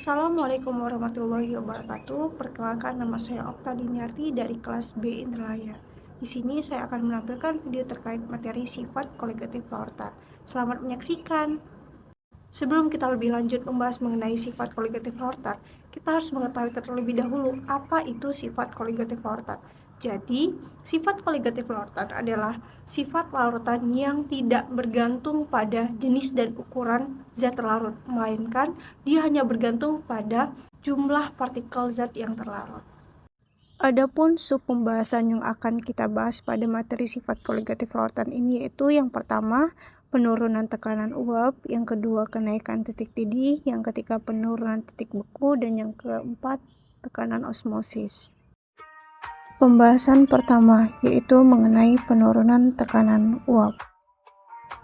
Assalamualaikum warahmatullahi wabarakatuh. Perkenalkan, nama saya Okta Diniarti dari kelas B Indralaya. Di sini saya akan menampilkan video terkait materi sifat koligatif larutan. Selamat menyaksikan. Sebelum kita lebih lanjut membahas mengenai sifat koligatif larutan, kita harus mengetahui terlebih dahulu apa itu sifat koligatif larutan. Jadi, sifat koligatif larutan adalah sifat larutan yang tidak bergantung pada jenis dan ukuran zat terlarut, melainkan dia hanya bergantung pada jumlah partikel zat yang terlarut. Adapun sub pembahasan yang akan kita bahas pada materi sifat koligatif larutan ini yaitu yang pertama, penurunan tekanan uap, yang kedua kenaikan titik didih, yang ketiga penurunan titik beku, dan yang keempat tekanan osmosis. Pembahasan pertama yaitu mengenai penurunan tekanan uap.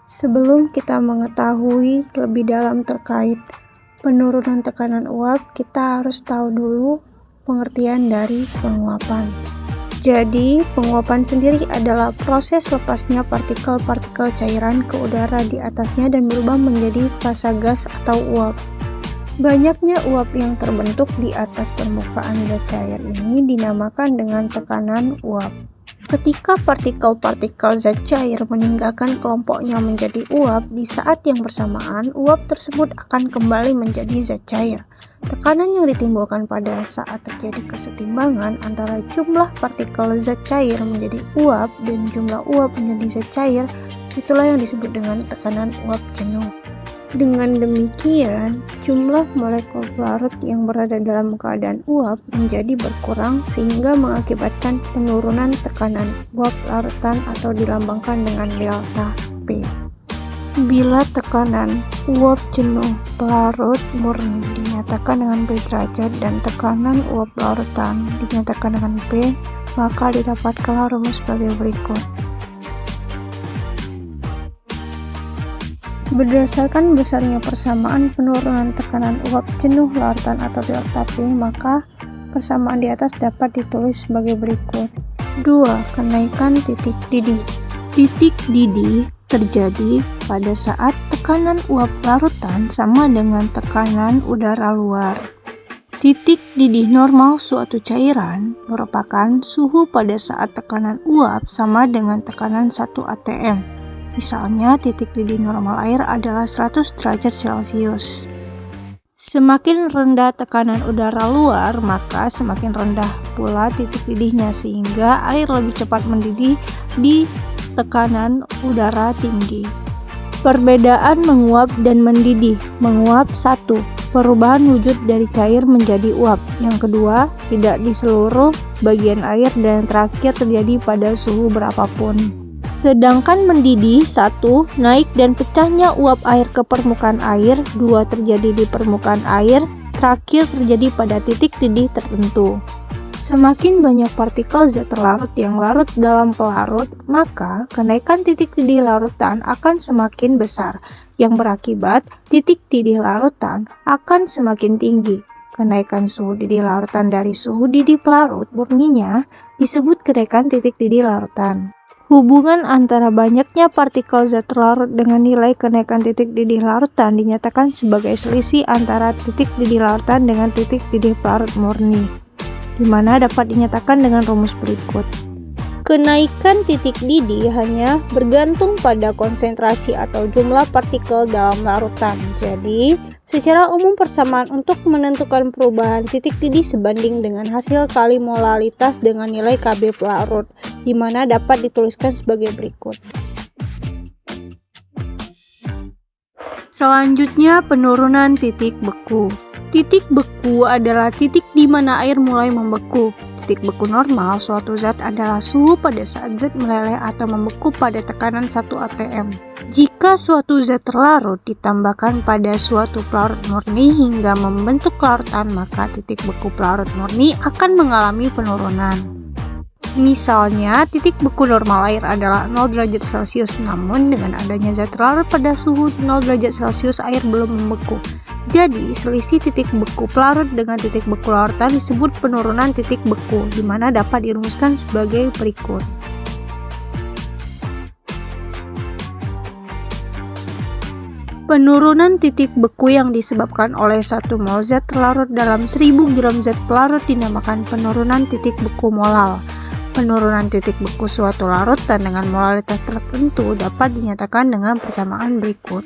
Sebelum kita mengetahui lebih dalam terkait penurunan tekanan uap, kita harus tahu dulu pengertian dari penguapan. Jadi, penguapan sendiri adalah proses lepasnya partikel-partikel cairan ke udara di atasnya dan berubah menjadi fasa gas atau uap. Banyaknya uap yang terbentuk di atas permukaan zat cair ini dinamakan dengan tekanan uap. Ketika partikel-partikel zat cair meninggalkan kelompoknya menjadi uap, di saat yang bersamaan uap tersebut akan kembali menjadi zat cair. Tekanan yang ditimbulkan pada saat terjadi kesetimbangan antara jumlah partikel zat cair menjadi uap dan jumlah uap menjadi zat cair, itulah yang disebut dengan tekanan uap jenuh. Dengan demikian, jumlah molekul pelarut yang berada dalam keadaan uap menjadi berkurang sehingga mengakibatkan penurunan tekanan uap larutan atau dilambangkan dengan delta P. Bila tekanan uap jenuh pelarut murni dinyatakan dengan P derajat dan tekanan uap larutan dinyatakan dengan P, maka didapatkanlah rumus sebagai berikut. Berdasarkan besarnya persamaan penurunan tekanan uap jenuh larutan atau delta P, maka persamaan di atas dapat ditulis sebagai berikut. 2. Kenaikan titik didih. Titik didih terjadi pada saat tekanan uap larutan sama dengan tekanan udara luar. Titik didih normal suatu cairan merupakan suhu pada saat tekanan uap sama dengan tekanan 1 atm. Misalnya, titik didih normal air adalah 100 derajat Celcius. Semakin rendah tekanan udara luar, maka semakin rendah pula titik didihnya, sehingga air lebih cepat mendidih di tekanan udara tinggi. Perbedaan menguap dan mendidih. Menguap 1. Perubahan wujud dari cair menjadi uap. Yang kedua, tidak di seluruh bagian air, dan yang terakhir terjadi pada suhu berapapun. Sedangkan mendidih 1. Naik dan pecahnya uap air ke permukaan air. 2. Terjadi di permukaan air. Terakhir terjadi pada titik didih tertentu. Semakin banyak partikel zat terlarut yang larut dalam pelarut, maka kenaikan titik didih larutan akan semakin besar, yang berakibat titik didih larutan akan semakin tinggi. Kenaikan suhu didih larutan dari suhu didih pelarut murninya disebut kenaikan titik didih larutan. Hubungan antara banyaknya partikel zat terlarut dengan nilai kenaikan titik didih larutan dinyatakan sebagai selisih antara titik didih larutan dengan titik didih pelarut murni, di mana dapat dinyatakan dengan rumus berikut. Kenaikan titik didih hanya bergantung pada konsentrasi atau jumlah partikel dalam larutan. Jadi, secara umum persamaan untuk menentukan perubahan titik didih sebanding dengan hasil kali molalitas dengan nilai Kb pelarut, di mana dapat dituliskan sebagai berikut. Selanjutnya, penurunan titik beku. Titik beku adalah titik di mana air mulai membeku. Titik beku normal suatu zat adalah suhu pada saat zat meleleh atau membeku pada tekanan 1 atm. Jika suatu zat terlarut ditambahkan pada suatu pelarut murni hingga membentuk larutan, maka titik beku pelarut murni akan mengalami penurunan. Misalnya, titik beku normal air adalah 0 derajat Celcius, namun dengan adanya zat terlarut pada suhu 0 derajat Celcius, air belum membeku. Jadi, selisih titik beku pelarut dengan titik beku larutan disebut penurunan titik beku, di mana dapat dirumuskan sebagai berikut. Penurunan titik beku yang disebabkan oleh 1 mol zat terlarut dalam 1000 gram zat pelarut dinamakan penurunan titik beku molal. Penurunan titik beku suatu larutan dengan molalitas tertentu dapat dinyatakan dengan persamaan berikut.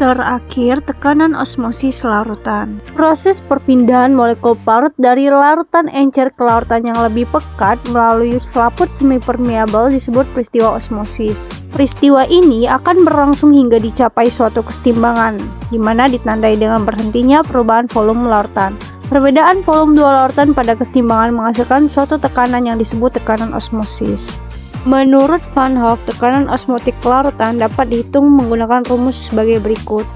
Terakhir, tekanan osmosis larutan. Proses perpindahan molekul pelarut dari larutan encer ke larutan yang lebih pekat melalui selaput semipermeabel disebut peristiwa osmosis. Peristiwa ini akan berlangsung hingga dicapai suatu kesetimbangan, di mana ditandai dengan berhentinya perubahan volume larutan. Perbedaan volume dua larutan pada kesetimbangan menghasilkan suatu tekanan yang disebut tekanan osmosis. Menurut Van Hoff, tekanan osmotik larutan dapat dihitung menggunakan rumus sebagai berikut.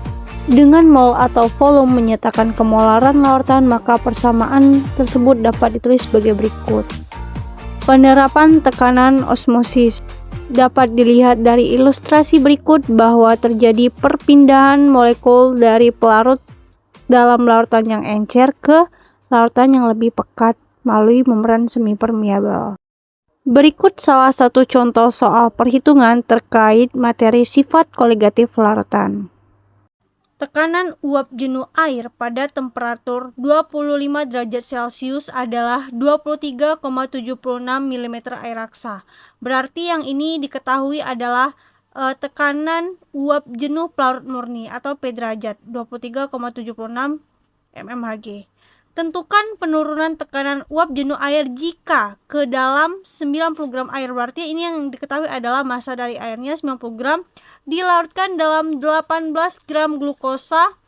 Dengan mol atau volume menyatakan kemolaran larutan, maka persamaan tersebut dapat ditulis sebagai berikut. Penerapan tekanan osmosis dapat dilihat dari ilustrasi berikut bahwa terjadi perpindahan molekul dari pelarut dalam larutan yang encer ke larutan yang lebih pekat melalui membran semipermeabel. Berikut salah satu contoh soal perhitungan terkait materi sifat koligatif larutan. Tekanan uap jenuh air pada temperatur 25 derajat Celcius adalah 23,76 mm air raksa. Berarti yang ini diketahui adalah tekanan uap jenuh pelarut murni atau P derajat 23,76 mmHg. Tentukan penurunan tekanan uap jenuh air jika ke dalam 90 gram air. Berarti ini yang diketahui adalah massa dari airnya 90 gram dilarutkan dalam 18 gram glukosa.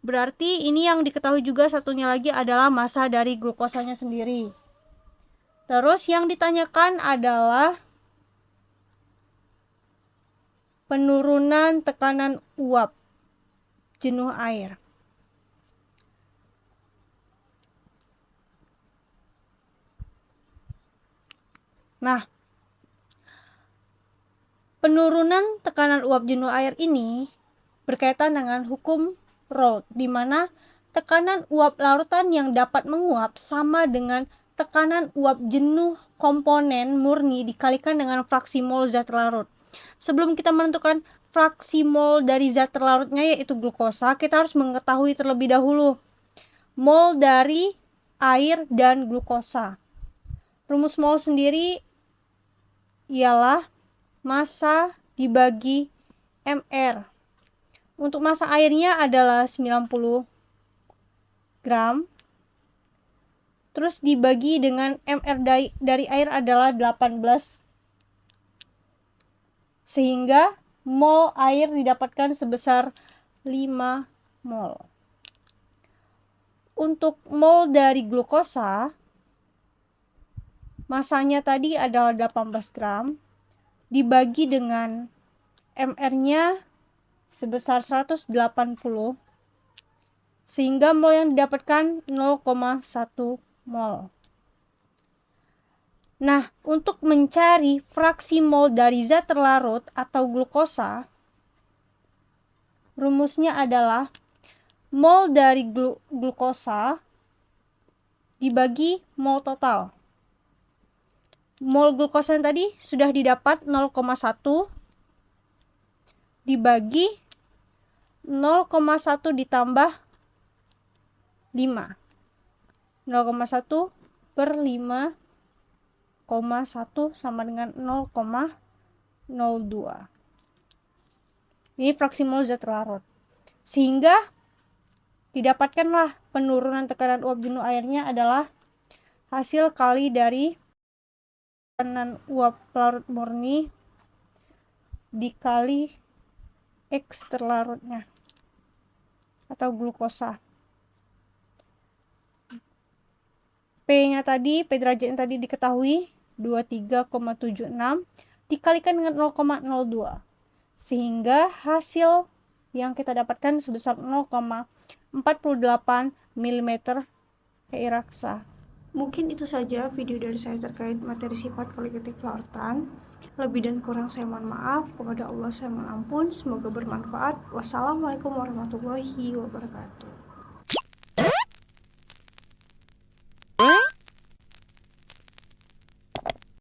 Berarti ini yang diketahui juga satunya lagi adalah massa dari glukosanya sendiri. Terus yang ditanyakan adalah penurunan tekanan uap jenuh air. Nah, penurunan tekanan uap jenuh air ini berkaitan dengan hukum Raoult, di mana tekanan uap larutan yang dapat menguap sama dengan tekanan uap jenuh komponen murni dikalikan dengan fraksi mol zat terlarut. Sebelum kita menentukan fraksi mol dari zat terlarutnya yaitu glukosa, kita harus mengetahui terlebih dahulu mol dari air dan glukosa. Rumus mol sendiri ialah massa dibagi mR. Untuk massa airnya adalah 90 gram. Terus dibagi dengan mR dari air adalah 18. Sehingga mol air didapatkan sebesar 5 mol. Untuk mol dari glukosa, masanya tadi adalah 18 gram, dibagi dengan mR-nya sebesar 180, sehingga mol yang didapatkan 0,1 mol. Nah, untuk mencari fraksi mol dari zat terlarut atau glukosa, rumusnya adalah mol dari glukosa dibagi mol total. Mol glukosa yang tadi sudah didapat 0,1 dibagi 0,1 ditambah 5. 0,1 per 5,1 sama dengan 0,02. Ini fraksi mol zat terlarut. Sehingga didapatkanlah penurunan tekanan uap jenuh airnya adalah hasil kali dari tekanan uap pelarut murni dikali X terlarutnya atau glukosa. P-nya tadi, P derajatnya tadi diketahui 23,76 dikalikan dengan 0,02. Sehingga hasil yang kita dapatkan sebesar 0,48 mm air raksa. Mungkin itu saja video dari saya terkait materi sifat koligatif larutan. Lebih dan kurang saya mohon maaf. Kepada Allah saya mohon ampun. Semoga bermanfaat. Wassalamualaikum warahmatullahi wabarakatuh.